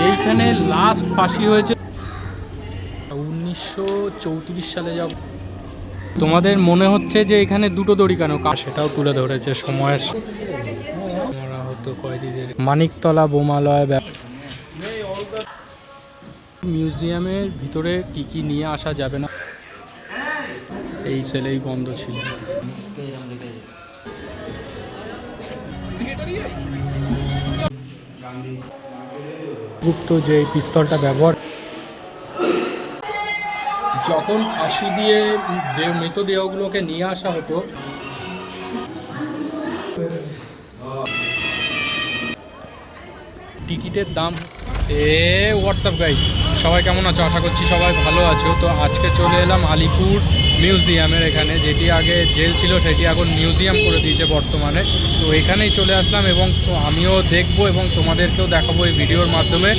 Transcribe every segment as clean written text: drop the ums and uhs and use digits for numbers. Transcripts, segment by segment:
এইখানে লাস্ট ফাঁসি হয়েছে 1934 সালে। যাব তোমাদের মনে হচ্ছে যে এখানে দুটো দড়ি কেন, সেটাও তুলে ধরেছে সময়ের মারা হতো কয়েদিদের। মানিকতলা বোমালয় মিউজিয়ামের ভিতরে কি কি নিয়ে আসা যাবে না, এই সেলেই বন্ধ ছিল। গুপ্ত যে পিস্তলটা ব্যবহার যখন ফাঁসি দিয়ে মৃতদেহগুলোকে নিয়ে আসা হতো, টিকিটের দাম হোয়াটসঅ্যাপ গাইস, সবাই কেমন আছো? আশা করছি সবাই ভালো আছো। তো আজকে চলে এলাম আলিপুর মিউজিয়ামের এখানে, যেটি আগে জেল ছিল সেটি এখন মিউজিয়াম করে দিয়েছে বর্তমানে। তো এখানেই চলে আসলাম এবং আমিও দেখবো এবং তোমাদেরকেও দেখাবো এই ভিডিওর মাধ্যমে।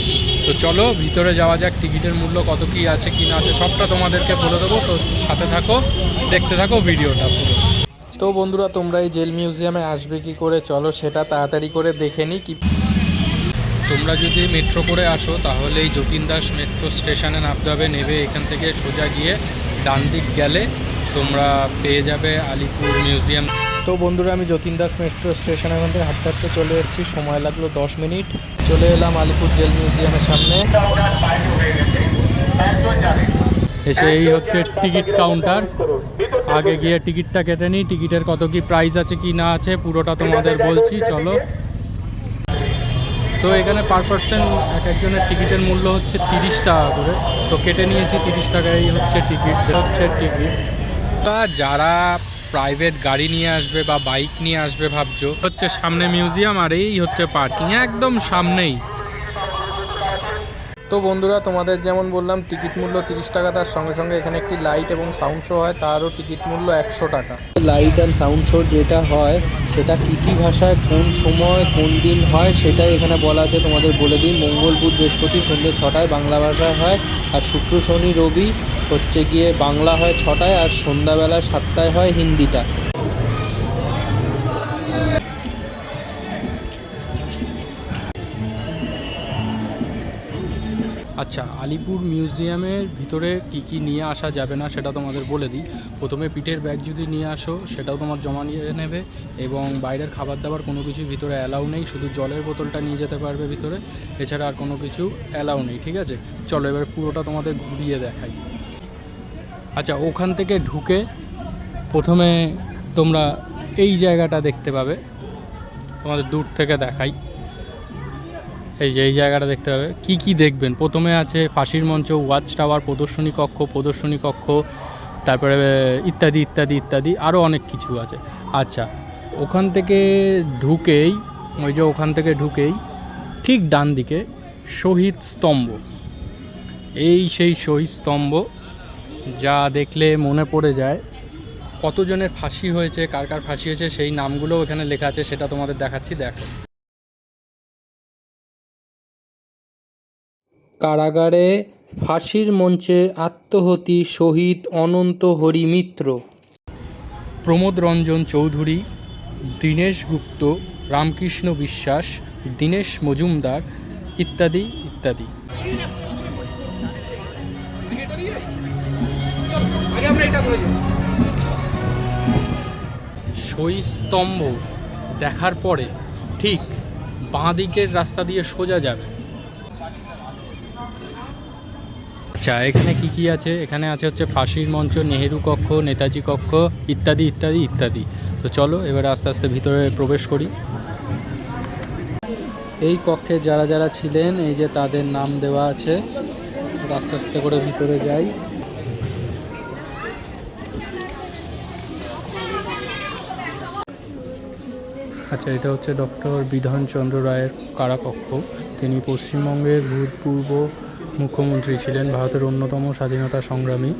তো চলো ভিতরে যাওয়া যাক, টিকিটের মূল্য কত কি আছে কি না আছে সবটা তোমাদেরকে বলে দেবো। তো সাথে থাকো, দেখতে থাকো ভিডিওটা পুরো। তো বন্ধুরা, তোমরা এই জেল মিউজিয়ামে আসবে কি করে, চলো সেটা তাড়াতাড়ি করে দেখে নিই। কি তোমরা যদি মেট্রো করে আসো তাহলে এই যতীন দাস মেট্রো স্টেশনে নামতে হবে। নেবে এখান থেকে সোজা গিয়ে ডান দিক গেলে তোমরা পেয়ে যাবে আলিপুর মিউজিয়াম। তো বন্ধুরা, আমি যতীন দাস মেট্রো স্টেশন এখান থেকে হাঁটতে হাঁটতে চলে এসেছি, সময় লাগলো 10 মিনিট। চলে এলাম আলিপুর জেল মিউজিয়ামের সামনে। এসে এই হচ্ছে টিকিট কাউন্টার, আগে গিয়ে টিকিটটা কেটে নিই। টিকিটের কত কি প্রাইস আছে কি না আছে পুরোটা তোমাদের বলছি, চলো। তো এখানে পার পার্সন একজনের টিকিটের মূল্য হচ্ছে 30 টাকা করে। তো কেটে নিয়েছি 30 টাকাই হচ্ছে টিকিট। তা যারা প্রাইভেট গাড়ি নিয়ে আসবে বা বাইক নিয়ে আসবে ভাবছো, হচ্ছে সামনে মিউজিয়াম আর এই হচ্ছে পার্কিং, একদম সামনেই। তো বন্ধুরা, তোমাদের যেমন বললাম টিকিট মূল্য 30 টাকা, তার সঙ্গে সঙ্গে এখানে একটি লাইট এবং সাউন্ড শো হয়, তারও টিকিট মূল্য 100 টাকা। লাইট অ্যান্ড সাউন্ড শো যেটা হয় সেটা কী কী ভাষায় কোন সময় কোন দিন হয় সেটাই এখানে বলা আছে, তোমাদের বলে দিই। মঙ্গল বুধ বৃহস্পতি সন্ধ্যে 6টায় বাংলা ভাষায় হয়, আর শুক্র শনি রবি হচ্ছে গিয়ে বাংলা হয় 6টায়, আর সন্ধ্যাবেলা 7টায় হয় হিন্দিটা। আচ্ছা, আলিপুর মিউজিয়ামের ভিতরে কি কি নিয়ে আসা যাবে না সেটা তোমাদের বলে দিই। প্রথমে পিঠের ব্যাগ যদি নিয়ে আসো সেটাও তোমার জমা নিয়ে নেবে, এবং বাইরের খাবার দাবার কোনো কিছু ভিতরে অ্যালাউ নেই, শুধু জলের বোতলটা নিয়ে যেতে পারবে ভিতরে, এছাড়া আর কোনো কিছু অ্যালাউ নেই। ঠিক আছে, চলো এবার পুরোটা তোমাদের ঘুরিয়ে দেখাই। আচ্ছা, ওখান থেকে ঢুকে প্রথমে তোমরা এই জায়গাটা দেখতে পাবে, তোমাদের দূর থেকে দেখাই। এই যে এই জায়গাটা দেখতে পাবে, কি কি দেখবেন। প্রথমে আছে ফাঁসির মঞ্চ, ওয়াচ টাওয়ার, প্রদর্শনী কক্ষ, তারপরে ইত্যাদি ইত্যাদি ইত্যাদি আরও অনেক কিছু আছে। আচ্ছা, ওখান থেকে ঢুকেই ওখান থেকে ঢুকেই ঠিক ডান দিকে শহীদ স্তম্ভ, এই সেই শহীদ স্তম্ভ, যা দেখলে মনে পড়ে যায় কতজনের ফাঁসি হয়েছে, কার কার ফাঁসি হয়েছে সেই নামগুলোও এখানে লেখা আছে, সেটা তোমাদের দেখাচ্ছি, দেখো। কারাগারে ফাঁসির মঞ্চে আত্মহতি শহীদ অনন্ত হরি মিত্র, প্রমোদ রঞ্জন চৌধুরী, দীনেশ গুপ্ত, রামকৃষ্ণ বিশ্বাস, দীনেশ মজুমদার ইত্যাদি ইত্যাদি। শহীদ স্তম্ভ দেখার পরে ঠিক বাঁ দিকের রাস্তা দিয়ে সোজা যাবে। আচ্ছা, এখানে কি কি আছে? এখানে আছে হচ্ছে ফাঁসির মঞ্চ, নেহেরু কক্ষ, নেতাজি কক্ষ ইত্যাদি ইত্যাদি ইত্যাদি। তো চলো এবার আস্তে আস্তে ভিতরে প্রবেশ করি। এই কক্ষে যারা যারা ছিলেন এই যে তাদের নাম দেওয়া আছে, আস্তে আস্তে করে ভিতরে যাই। আচ্ছা, এটা হচ্ছে ডক্টর বিধানচন্দ্র রায়ের কারাকক্ষ। তিনি পশ্চিমবঙ্গের ভূতপূর্ব মুখ্যমন্ত্রী ছিলেন, ভারতের অন্যতম স্বাধীনতা সংগ্রামী।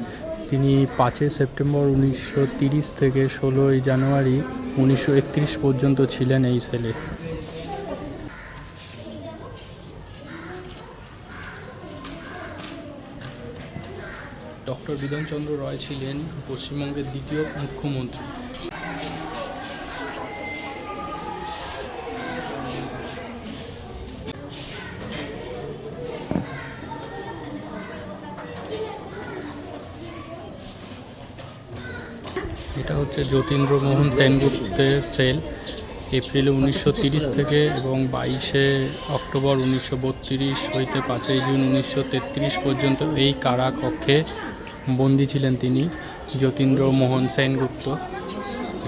তিনি 5 সেপ্টেম্বর 1930 থেকে 16 জানুয়ারি 1931 পর্যন্ত ছিলেন এই সেলে। ডক্টর বিধানচন্দ্র রায় ছিলেন পশ্চিমবঙ্গের দ্বিতীয় মুখ্যমন্ত্রী। এটা হচ্ছে যতীন্দ্রমোহন সেনগুপ্তের সেল, এপ্রিল 1930 থেকে এবং 22শে অক্টোবর 1932 হইতে 5ই জুন 1933 পর্যন্ত এই কারাকক্ষে বন্দী ছিলেন তিনি, যতীন্দ্রমোহন সেনগুপ্ত।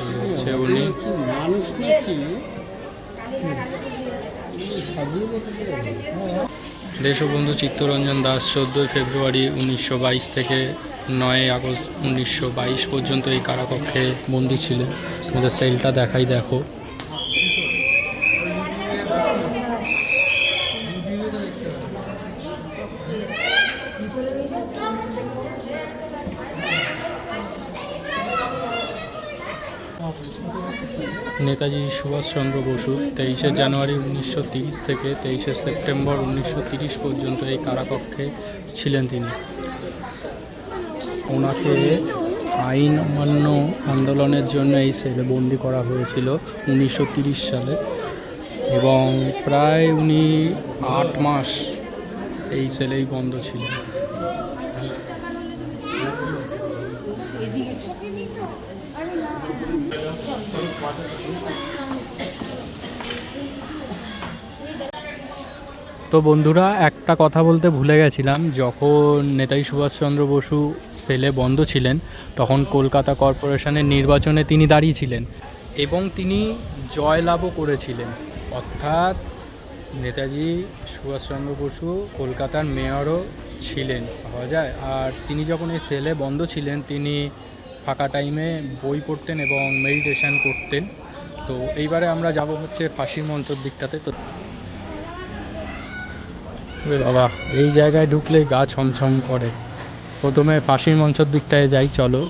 এই হচ্ছে উনি। দেশবন্ধু চিত্তরঞ্জন দাস 14 ফেব্রুয়ারি 1922 থেকে 9 আগস্ট 1922 পর্যন্ত এই কারাকক্ষে বন্দী ছিলেন। তোমাদের সেলটা দেখাই, দেখো। নেতাজি সুভাষচন্দ্র বসু 23শে জানুয়ারি 1930 থেকে 23শে সেপ্টেম্বর 1930 পর্যন্ত এই কারাকক্ষে ছিলেন তিনি। ওনাকে আইন অমান্য আন্দোলনের জন্য এই সেলে বন্দি করা হয়েছিল 1930 সালে এবং প্রায় উনি 8 মাস এই সেলেই বন্ধ ছিলেন। তো বন্ধুরা, একটা কথা বলতে ভুলে গেছিলাম, যখন নেতাজি সুভাষচন্দ্র বসু সেলে বন্ধ ছিলেন তখন কলকাতা কর্পোরেশনের নির্বাচনে তিনি দাঁড়িয়েছিলেন এবং তিনি জয়লাভও করেছিলেন। অর্থাৎ নেতাজি সুভাষচন্দ্র বসু কলকাতার মেয়রও ছিলেন পাওয়া যায়। আর তিনি যখন এই সেলে বন্ধ ছিলেন তিনি ফাঁকা টাইমে বই পড়তেন এবং মেডিটেশন করতেন। তো এইবারে আমরা যাব হচ্ছে ফাঁসির মঞ্চর দিকটাতে। তো বাবা, এই জায়গায় ঢুকলে গা ছমছম করে। প্রথমে ফাঁসির মঞ্চর দিকটায় যাই, চলো।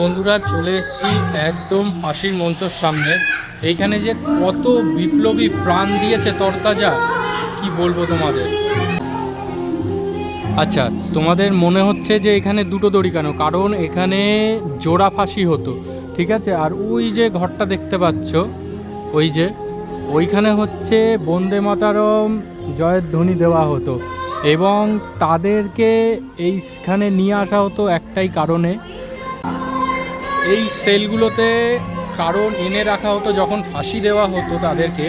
বন্ধুরা, চলে এসেছি একদম ফাঁসির মঞ্চের সামনে। এইখানে যে কত বিপ্লবী প্রাণ দিয়েছে তরতাজা, কি বলবো তোমাদের। আচ্ছা, তোমাদের মনে হচ্ছে যে এখানে দুটো দড়ি কেন? কারণ এখানে জোড়া ফাঁসি হতো, ঠিক আছে। আর ওই যে ঘরটা দেখতে পাচ্ছ, ওইখানে হচ্ছে বন্দে মাতরম জয়ের ধ্বনি দেওয়া হতো এবং তাদেরকে এইখানে নিয়ে আসা হতো একটাই কারণে। এই সেলগুলোতে কারণ এনে রাখা হতো, যখন ফাঁসি দেওয়া হতো তাদেরকে,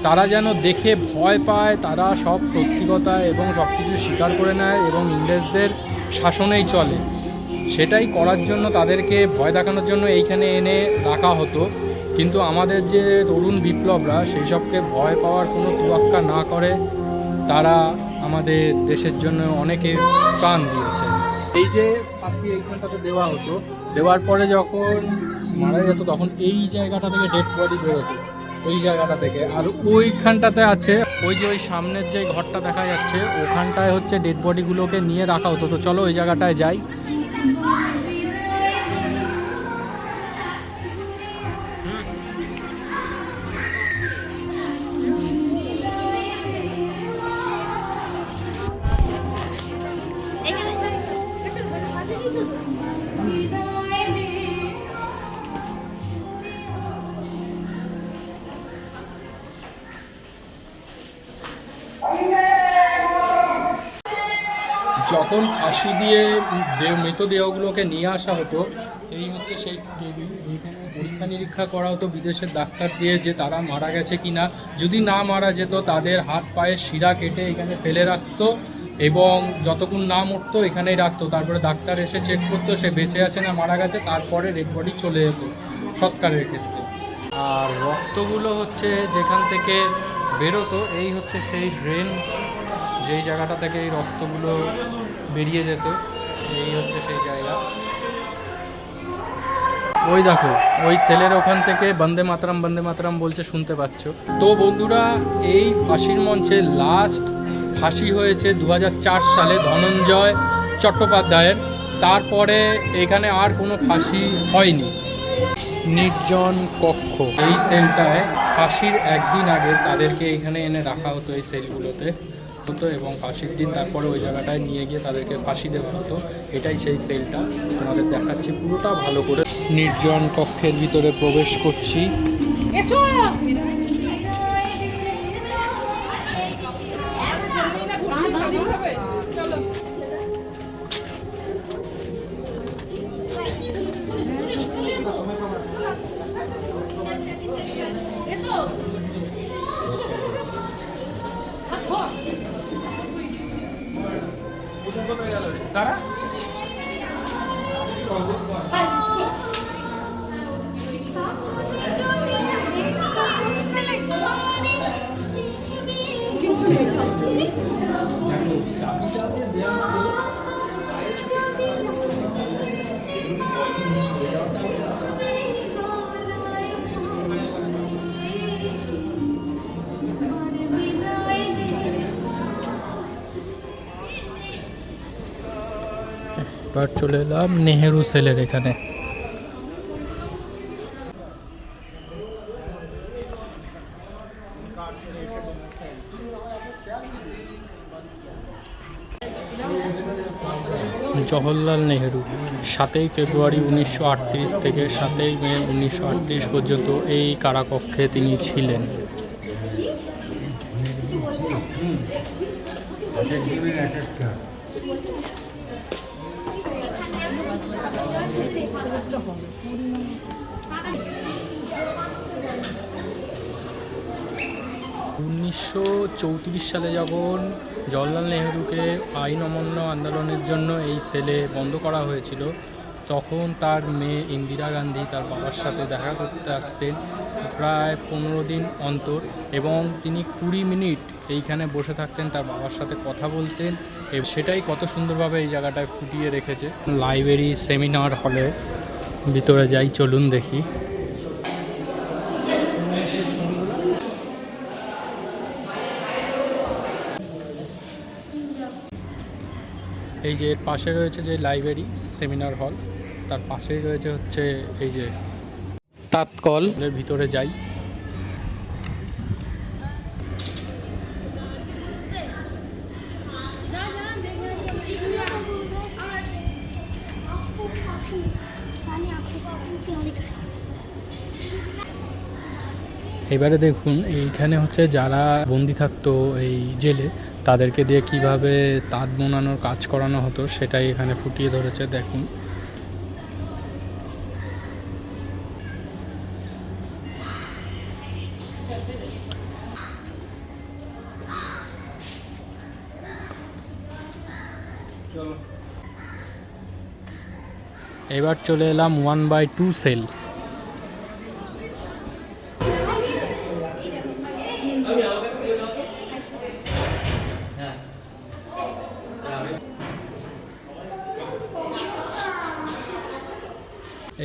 তারা যেন দেখে ভয় পায়, তারা সব সত্যিকতা এবং সব কিছু স্বীকার করে নেয় এবং ইংরেজদের শাসনেই চলে, সেটাই করার জন্য তাদেরকে ভয় দেখানোর জন্য এইখানে এনে রাখা হতো। কিন্তু আমাদের যে তরুণ বিপ্লবরা সেই সবকে ভয় পাওয়ার কোনো তোয়াক্কা না করে তারা আমাদের দেশের জন্য অনেকে প্রাণ দিয়েছে। এই যে ফাঁসি এইখানটাতে দেওয়া হতো, দেওয়ার পরে যখন মারা যেত তখন এই জায়গাটা থেকে ডেড বডি বেরোতো, ওই জায়গাটা থেকে। আর ওইখানটাতে আছে ওই যে ওই সামনের যে ঘরটা দেখা যাচ্ছে, ওখানটায় হচ্ছে ডেড বডিগুলোকে নিয়ে রাখা হতো। তো চলো ওই জায়গাটায় যাই। যখন ফাঁসি দিয়ে মৃতদেহগুলোকে নিয়ে আসা হতো, এই হচ্ছে সেই টেবিল। এইখানে পরীক্ষা নিরীক্ষা করা হতো বিদেশের ডাক্তার দিয়ে যে তারা মারা গেছে কি না। যদি না মারা যেত তাদের হাত পায়ের শিরা কেটে এখানে ফেলে রাখতো এবং যতক্ষণ না মরতো এখানেই রাখতো। তারপরে ডাক্তার এসে চেক করতো সে বেঁচে আছে না মারা গেছে, তারপরে ডেড বডি চলে যেত সৎকারের ক্ষেত্রে। আর রক্তগুলো হচ্ছে যেখান থেকে বেরোতো, এই হচ্ছে সেই ড্রেন, যেই জায়গাটা থেকে এই রক্তগুলো বেরিয়ে যেত, এই হচ্ছে সেই জায়গা। ওই দেখো ওই সেলের ওখান থেকে বন্দে মাতরম বলছে, শুনতে পাচ্ছ। তো বন্ধুরা, এই ফাঁসির মঞ্চে লাস্ট ফাঁসি হয়েছে 2004 সালে ধনঞ্জয় চট্টোপাধ্যায়ের। তারপরে এখানে আর কোনো ফাঁসি হয়নি। নির্জন কক্ষ, এই সেলটায় ফাঁসির একদিন আগে তাদেরকে এখানে এনে রাখা হতো এই সেলগুলোতে। হতো এবং ফাঁসির দিন তারপরে ওই জায়গাটায় নিয়ে গিয়ে তাদেরকে ফাঁসি দেওয়া হতো। এটাই সেই সেলটা, তোমাদের দেখাচ্ছি পুরোটা ভালো করে। নির্জন কক্ষের ভিতরে প্রবেশ করছি। এবার চলে এলাম নেহেরু সেলের এখানে। জওহরলাল নেহেরু 7ই ফেব্রুয়ারি 1938 থেকে 7ই মে 1938 পর্যন্ত এই কারাকক্ষে তিনি ছিলেন। উনিশশো সালে যখন জওহরলাল নেহেরুকে আইন অমান্য আন্দোলনের জন্য এই সেলে বন্ধ করা হয়েছিল, তখন তার মেয়ে ইন্দিরা গান্ধী তার বাবার সাথে দেখা করতে আসতেন প্রায় 15 দিন অন্তর, এবং তিনি 20 মিনিট এইখানে বসে থাকতেন, তার বাবার সাথে কথা বলতেন। এবং সেটাই কত সুন্দরভাবে এই জায়গাটায় ফুটিয়ে রেখেছে। লাইব্রেরি সেমিনার হলে ভিতরে যাই, চলুন দেখি। এই যে এর পাশে রয়েছে যে লাইব্রেরি সেমিনার হল, তার পাশেই রয়েছে হচ্ছে এই যে তাৎকল। এর ভিতরে যাই। এবারে দেখুন এইখানে হচ্ছে যারা বন্দি থাকতো এই জেলে, তাদেরকে দিয়ে কিভাবে তাঁত বোনানোর কাজ করানো হতো সেটাই এখানে ফুটিয়ে ধরেছে, দেখুন। এবার চলে এলাম 1/2 সেল।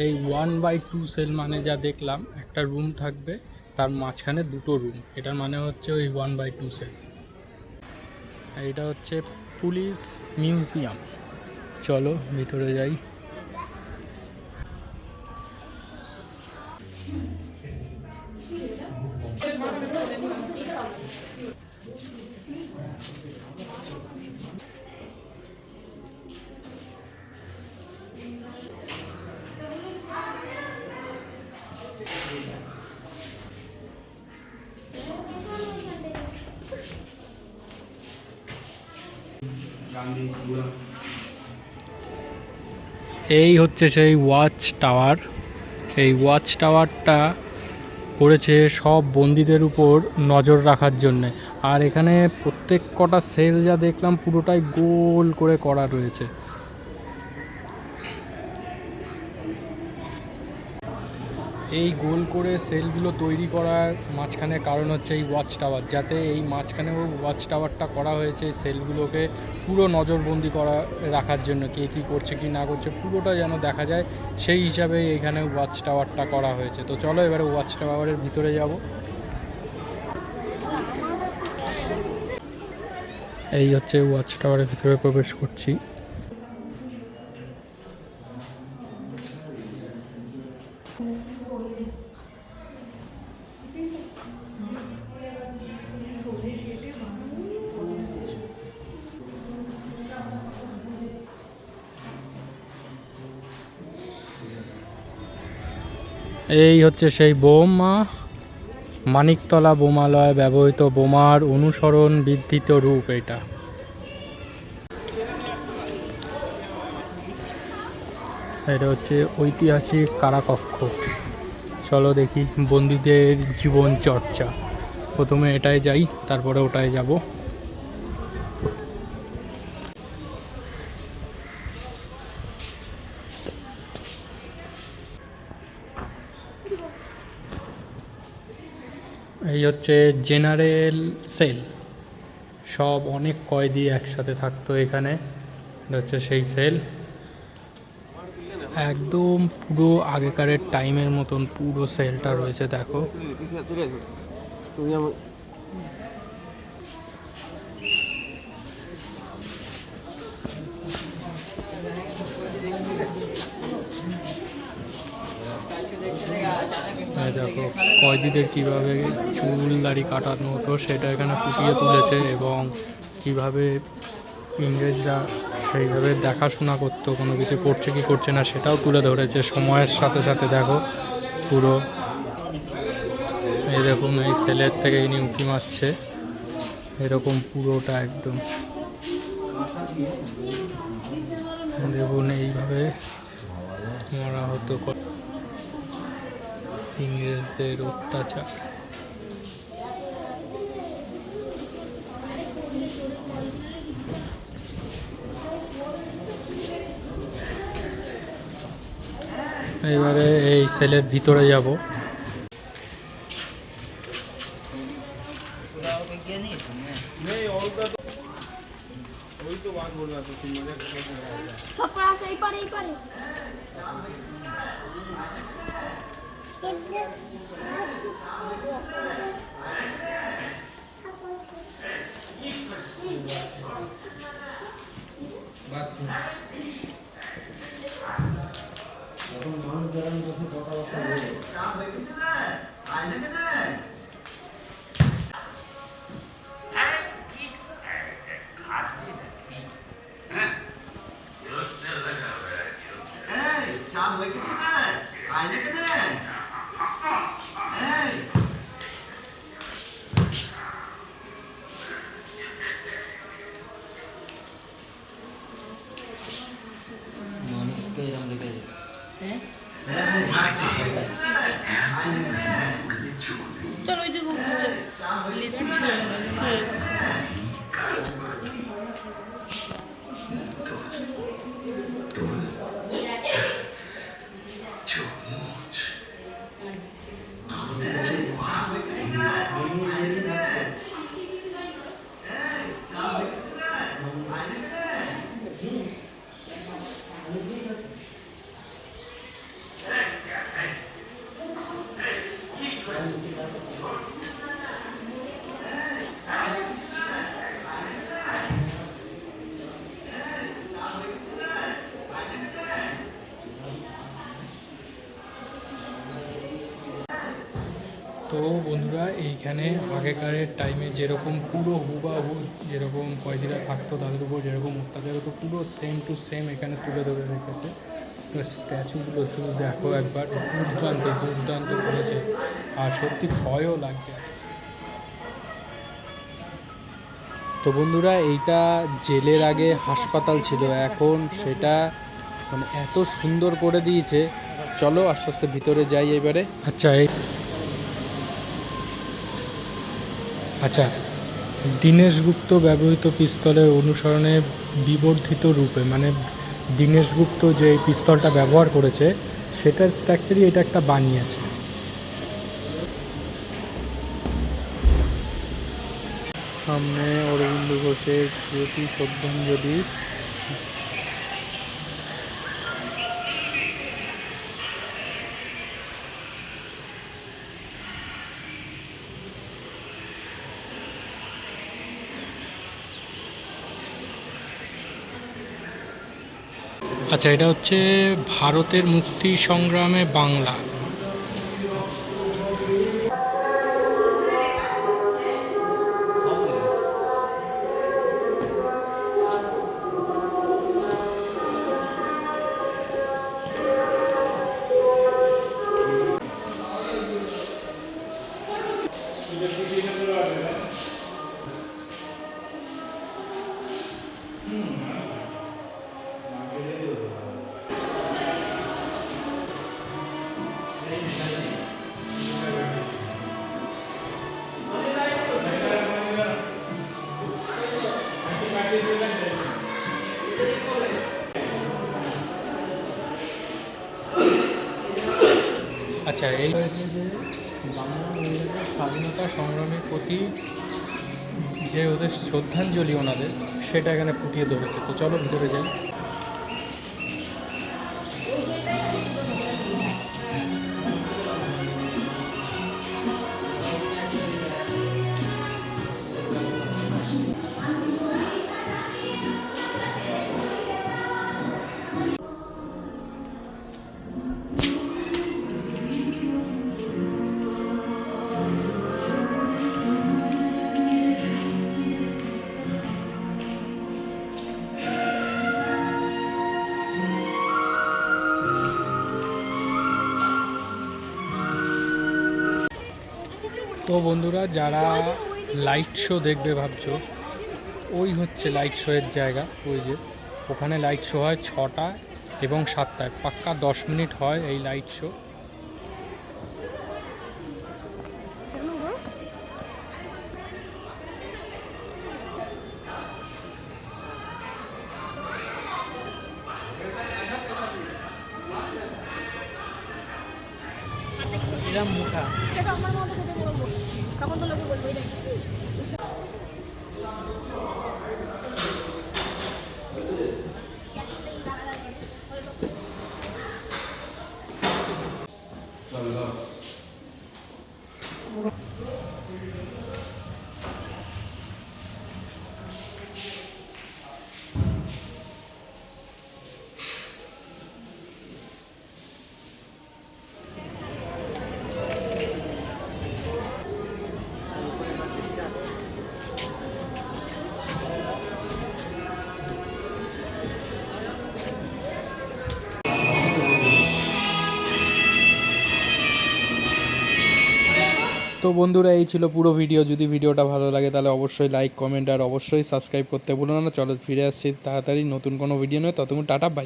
এই 1/2 সেল মানে যা দেখলাম, একটা রুম থাকবে, তার মাঝখানে দুটো রুম, এটার মানে হচ্ছে ওই 1/2 সেল। এইটা হচ্ছে পুলিশ মিউজিয়াম। চলো ভিতরে যাই। এই হচ্ছে সেই ওয়াচ টাওয়ার। এই ওয়াচ টাওয়ারটা করেছে সব বন্দীদের উপর নজর রাখার জন্যে। আর এখানে প্রত্যেক কটা সেল যা দেখলাম পুরোটাই গোল করে করা রয়েছে। এই গোল করে সেলগুলো তৈরি করার মাঝখানে কারণ হচ্ছে এই ওয়াচ টাওয়ার, যাতে এই মাঝখানে ওয়াচ টাওয়ারটা করা হয়েছে সেলগুলোকে পুরো নজরবন্দি করা রাখার জন্য, কে কী করছে কি না করছে পুরোটা যেন দেখা যায়, সেই হিসাবে এখানে ওয়াচ টাওয়ারটা করা হয়েছে। তো চলো এবারে ওয়াচ টাওয়ারের ভিতরে যাব। এই হচ্ছে ওয়াচ টাওয়ারের ভিতরে প্রবেশ করছি। এই হচ্ছে সেই বোমা, মানিকতলা বোমালয়ে ব্যবহৃত বোমার অনুসরণ বর্ধিত রূপ এটা। এটা হচ্ছে ঐতিহাসিক কারাকক্ষ। চলো দেখি বন্দীদের জীবন চর্চা। প্রথমে এটায় যাই, তারপরে ওটায় যাব। এই হচ্ছে জেনারেল সেল, সব অনেক কয়েদি একসাথে থাকতো এখানে। এটা হচ্ছে সেই সেল, একদম পুরো আগেকারের টাইমের মতন পুরো সেলটা রয়েছে দেখো। দেখো কয়েদিদের কিভাবে চুল দাড়ি কাটানো হতো সেটা এখানে ফুটিয়ে তুলেছে, এবং কিভাবে ইংরেজরা সেইভাবে দেখাশোনা করতো, কোনো কিছু করছে কি করছে না সেটাও তুলে ধরেছে সময়ের সাথে সাথে। দেখো পুরো, এই দেখুন এই সেলের থেকে ইনি উঁকি মারছে, এরকম পুরোটা একদম দেখুন এইভাবে মারা হতো ইংরেজদের অত্যাচার। এবারে এই সেলের ভিতরে যাব। চলো ওই দিকে উঠতে চলো, লিডার ছিল তো বন্ধুরা, এইখানে আগেকারের টাইমে যেরকম পুরো হুবাহু যেরকম কয়েদিরা থাকতো তাদের উপর যেরকম অত্যাচার হতো পুরো সেম টু সেম এখানে তুলে ধরে রেখেছে। স্ট্যাচুগুলো শুধু দেখো একবার, দুর্দান্ত দুর্দান্ত করেছে, আর সত্যি ভয়ও লাগছে। তো বন্ধুরা, এইটা জেলের আগে হাসপাতাল ছিল, এখন সেটা মানে এত সুন্দর করে দিয়েছে। চলো আস্তে আস্তে ভিতরে যাই এবারে। আচ্ছা, দীনেশ গুপ্ত ব্যবহৃত পিস্তলের অনুসরণে বিবর্ধিত রূপে, মানে দীনেশ গুপ্ত যে পিস্তলটা ব্যবহার করেছে সেটার স্ট্রাকচারই এটা একটা বানিয়েছে। সামনে অরবিন্দ ঘোষের প্রতি শ্রদ্ধাঞ্জলি। আচ্ছা, এটা হচ্ছে ভারতের মুক্তি সংগ্রামে বাংলা। আচ্ছা, এই হয়েছে যে বাংলা মহিলাদের স্বাধীনতা সংগ্রামের প্রতি যে ওদের শ্রদ্ধাঞ্জলি ওনাদের, সেটা এখানে ফুটিয়ে ধরেছে। তো চলো ভিতরে যাই। তো বন্ধুরা, যারা লাইট শো দেখবে ভাবছো, ওই হচ্ছে লাইট শোয়ের জায়গা। ওই যে ওখানে লাইট শো হয় 6টা এবং 7টায়, পাক্কা 10 মিনিট হয় এই লাইট শো। এরম মোটা তো বন্ধুরা, এই ছিল পুরো ভিডিও। যদি ভিডিওটা ভালো লাগে তাহলে অবশ্যই লাইক, কমেন্ট আর অবশ্যই সাবস্ক্রাইব করতে ভুলো না। চলো ফিরে আসছি তাড়াতাড়ি নতুন কোনো ভিডিও নয়। ততক্ষণ টাটা, বাই।